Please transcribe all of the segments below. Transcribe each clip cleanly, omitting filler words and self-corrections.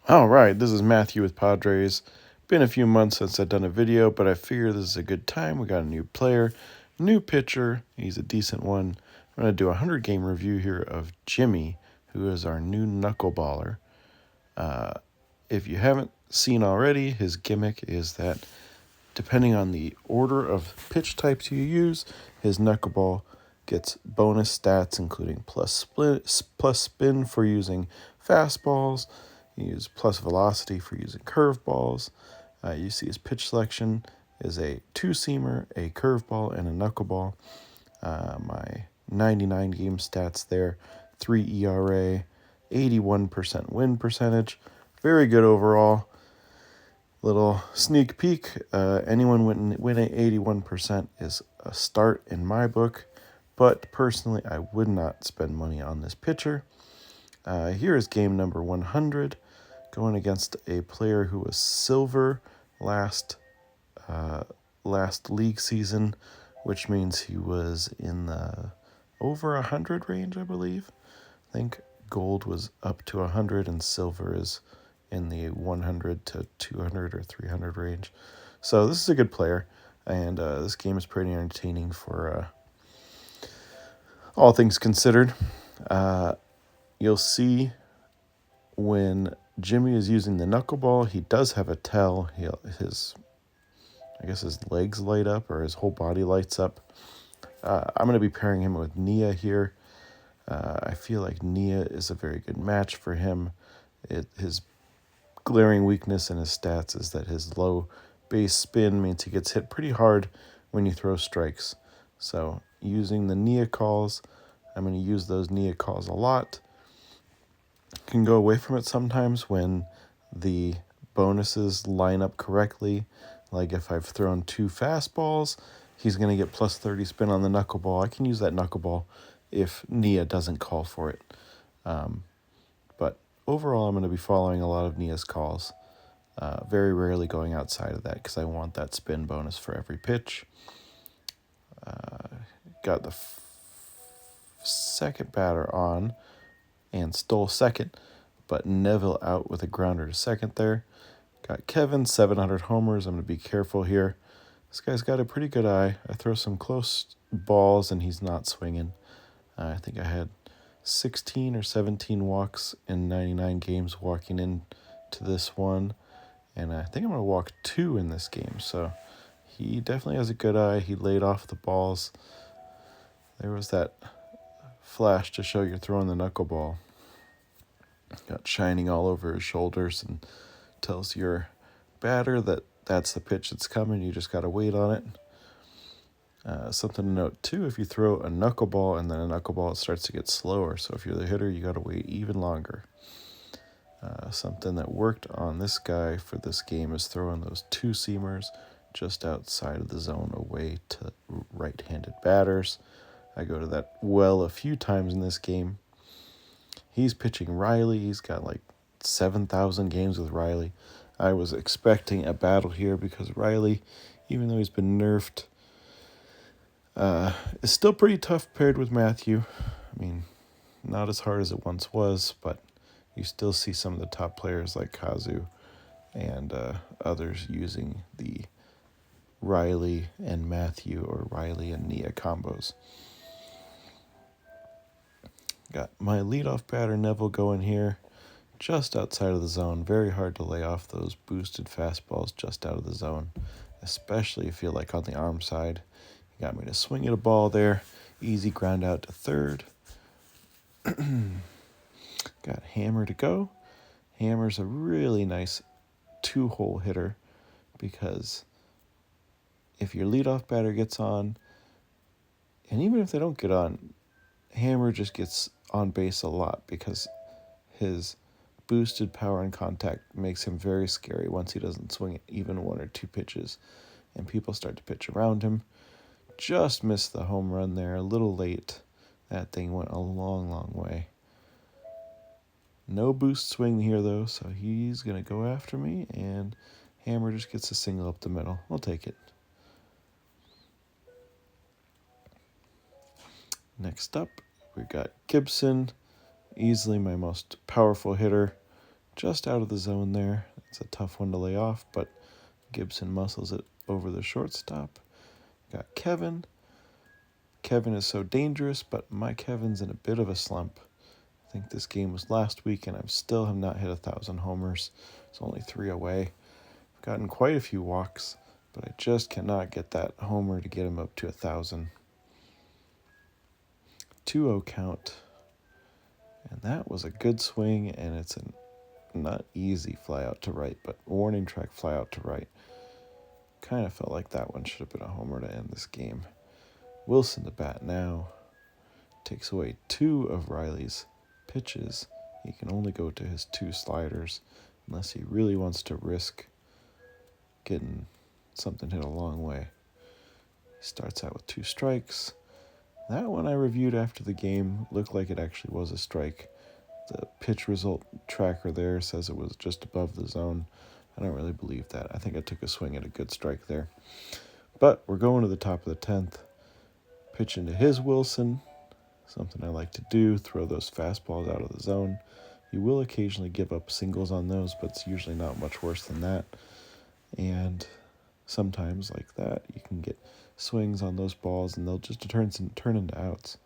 All right, this is Matthew with Padres. Been a few months since I've done a video, but I figure this is a good time. We got a new player, new pitcher. He's a decent one. I'm going to do a 100-game review here of Jimmy, who is our new knuckleballer. If you haven't seen already, his gimmick is that depending on the order of pitch types you use, his knuckleball gets bonus stats, including plus spin for using fastballs. You use plus velocity for using curveballs. You see his pitch selection is a two-seamer, a curveball, and a knuckleball. My 99 game stats there, 3 ERA, 81% win percentage. Very good overall. Little sneak peek, anyone winning 81% is a start in my book, but personally I would not spend money on this pitcher. Here is game number 100, going against a player who was silver last league season, which means he was in the over 100 range, I believe. I think gold was up to 100 and silver is in the 100 to 200 or 300 range. So this is a good player, and this game is pretty entertaining for all things considered. You'll see when Jimmy is using the knuckleball, he does have a tell. His legs light up or his whole body lights up. I'm going to be pairing him with Nia here. I feel like Nia is a very good match for him. His glaring weakness in his stats is that his low base spin means he gets hit pretty hard when you throw strikes. So using the Nia calls, I'm going to use those Nia calls a lot. Can go away from it sometimes when the bonuses line up correctly. Like if I've thrown 2 fastballs, he's going to get plus 30 spin on the knuckleball. I can use that knuckleball if Nia doesn't call for it. But overall, I'm going to be following a lot of Nia's calls. Very rarely going outside of that because I want that spin bonus for every pitch. Got the second batter on and stole second, but Neville out with a grounder to second there. Got Kevin, 700 homers. I'm going to be careful here. This guy's got a pretty good eye. I throw some close balls and he's not swinging. I think I had 16 or 17 walks in 99 games walking into this one. And I think I'm going to walk 2 in this game. So he definitely has a good eye. He laid off the balls. There was that flash to show you're throwing the knuckleball. Got shining all over his shoulders and tells your batter that that's the pitch that's coming. You just got to wait on it. Something to note, too, if you throw a knuckleball and then a knuckleball, it starts to get slower. So if you're the hitter, you got to wait even longer. Something that worked on this guy for this game is throwing those 2-seamers just outside of the zone away to right-handed batters. I go to that well a few times in this game. He's pitching Riley. He's got like 7,000 games with Riley. I was expecting a battle here because Riley, even though he's been nerfed, is still pretty tough paired with Matthew. I mean, not as hard as it once was, but you still see some of the top players like Kazu and others using the Riley and Matthew or Riley and Nia combos. Got my leadoff batter Neville going here, just outside of the zone. Very hard to lay off those boosted fastballs just out of the zone, especially if you like on the arm side. You got me to swing at a ball there. Easy ground out to third. Got Hammer to go. Hammer's a really nice 2-hole hitter because if your leadoff batter gets on, and even if they don't get on, Hammer just gets on base a lot because his boosted power and contact makes him very scary once he doesn't swing even 1 or 2 pitches and people start to pitch around him. Just missed the home run there, a little late. That thing went a long, long way. No boost swing here, though, so he's going to go after me, and Hammer just gets a single up the middle. I'll take it. Next up, we got Gibson, easily my most powerful hitter. just out of the zone there. It's a tough one to lay off, but Gibson muscles it over the shortstop. Got Kevin. Kevin is so dangerous, but my Kevin's in a bit of a slump. I think this game was last week, and I still have not hit 1,000 homers. It's only 3 away. I've gotten quite a few walks, but I just cannot get that homer to get him up to 1,000. 2-0 count. And that was a good swing, and it's a not easy fly out to right, but warning track fly out to right. Kind of felt like that one should have been a homer to end this game. Wilson to bat now. Takes away 2 of Riley's pitches. He can only go to his 2 sliders unless he really wants to risk getting something hit a long way. He starts out with 2 strikes. That one I reviewed after the game looked like it actually was a strike. The pitch result tracker there says it was just above the zone. I don't really believe that. I think I took a swing at a good strike there. But we're going to the top of the 10th. Pitch into his Wilson. Something I like to do, throw those fastballs out of the zone. You will occasionally give up singles on those, but it's usually not much worse than that. And sometimes, like that, you can get swings on those balls, and they'll just turn into outs.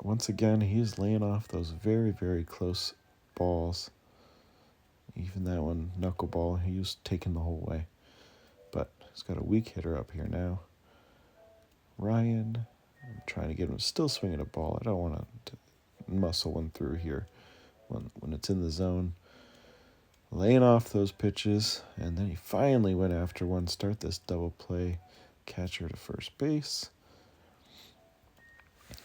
Once again, he's laying off those very, very close balls. Even that one, knuckleball, he was taking the whole way. But he's got a weak hitter up here now. Ryan, I'm trying to get him to still swing at a ball. I don't want to muscle one through here when it's in the zone. Laying off those pitches, and then he finally went after one. Start this double play. Catcher to first base.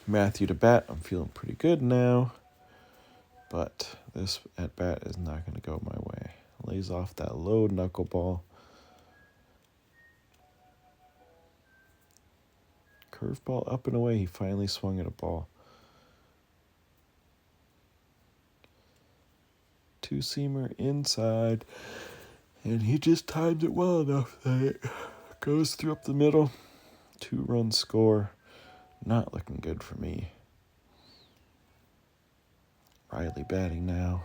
Matthew to bat. I'm feeling pretty good now. But this at bat is not going to go my way. Lays off that low knuckleball. Curveball up and away. He finally swung at a ball. 2-seamer inside. And he just timed it well enough that it goes through up the middle. 2-run score. Not looking good for me. Riley batting now.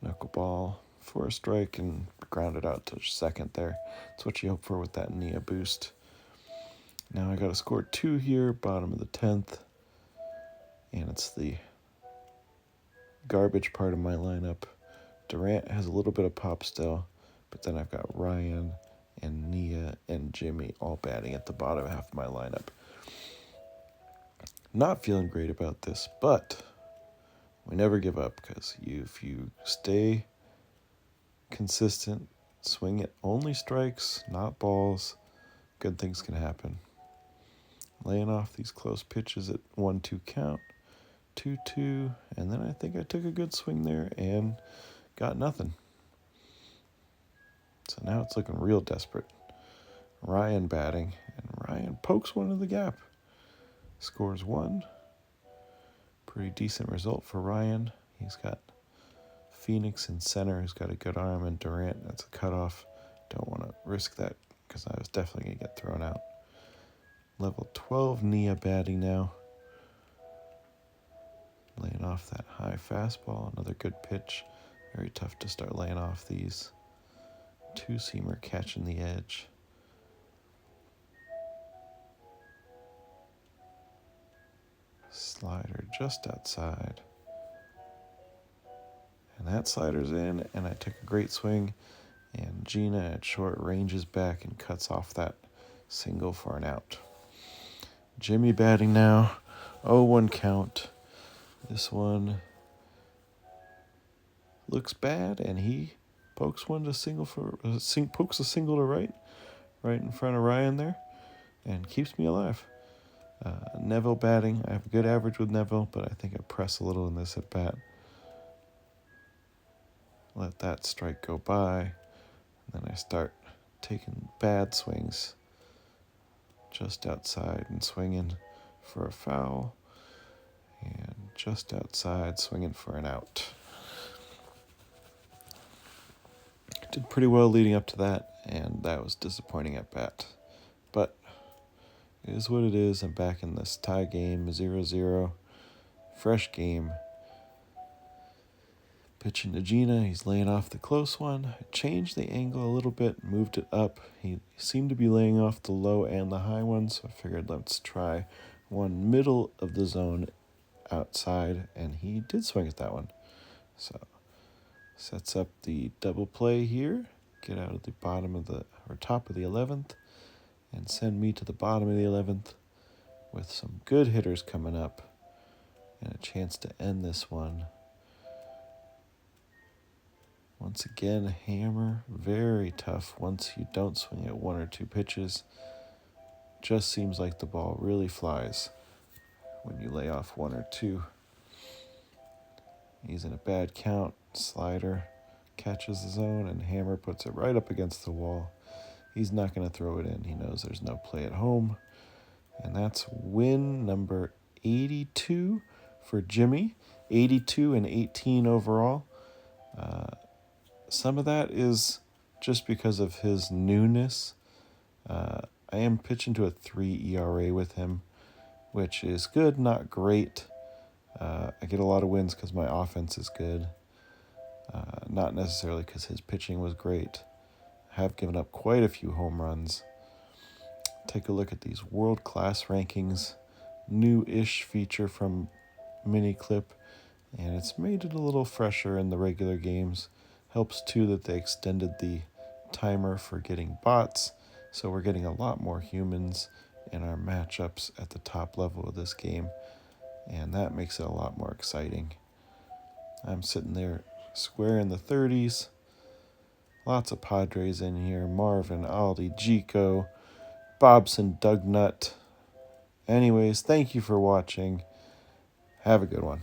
Knuckleball for a strike and grounded out to second there. That's what you hope for with that Nia boost. Now I got to score 2 here, bottom of the 10th. And it's the garbage part of my lineup. Durant has a little bit of pop still, but then I've got Ryan and Nia and Jimmy all batting at the bottom half of my lineup. Not feeling great about this, but we never give up, because if you stay consistent, swing it only strikes, not balls, good things can happen. Laying off these close pitches at 1-2 count, 2-2, and then I think I took a good swing there and got nothing. So now it's looking real desperate. Ryan batting, and Ryan pokes one in the gap. Scores 1. Pretty decent result for Ryan. He's got Phoenix in center, who's got a good arm, and Durant, that's a cutoff. Don't want to risk that, because I was definitely going to get thrown out. Level 12, Nia batting now. Laying off that high fastball, another good pitch. Very tough to start laying off these. 2-seamer catching the edge. Slider just outside. And that slider's in, and I took a great swing. And Gina at short ranges back and cuts off that single for an out. Jimmy batting now. 0-1 count. This one looks bad, and he pokes a single to right in front of Ryan there, and keeps me alive. Neville batting. I have a good average with Neville, but I think I press a little in this at bat. Let that strike go by, and then I start taking bad swings just outside and swinging for a foul, and just outside swinging for an out. Did pretty well leading up to that, and that was disappointing at bat. But it is what it is. I'm back in this tie game, 0-0. Fresh game. Pitching to Gina, he's laying off the close one. I changed the angle a little bit, moved it up. He seemed to be laying off the low and the high one, so I figured let's try one middle of the zone outside, and he did swing at that one. So sets up the double play here. Get out of the bottom of the, or top of the 11th, and send me to the bottom of the 11th with some good hitters coming up and a chance to end this one. Once again, hammer, very tough once you don't swing at one or two pitches. Just seems like the ball really flies when you lay off one or two. He's in a bad count. Slider catches the zone, and hammer puts it right up against the wall. He's not going to throw it in. He knows there's no play at home. And that's win number 82 for Jimmy. 82 and 18 overall. Some of that is just because of his newness. I am pitching to a 3 ERA with him, which is good, not great. I get a lot of wins because my offense is good, not necessarily because his pitching was great. I have given up quite a few home runs. Take a look at these world-class rankings. New-ish feature from Miniclip, and it's made it a little fresher in the regular games. Helps too that they extended the timer for getting bots, so we're getting a lot more humans in our matchups at the top level of this game, and that makes it a lot more exciting. I'm sitting there square in the 30s. Lots of Padres in here. Marvin, Aldi, Gico, Bobson, Dugnut. Anyways, thank you for watching. Have a good one.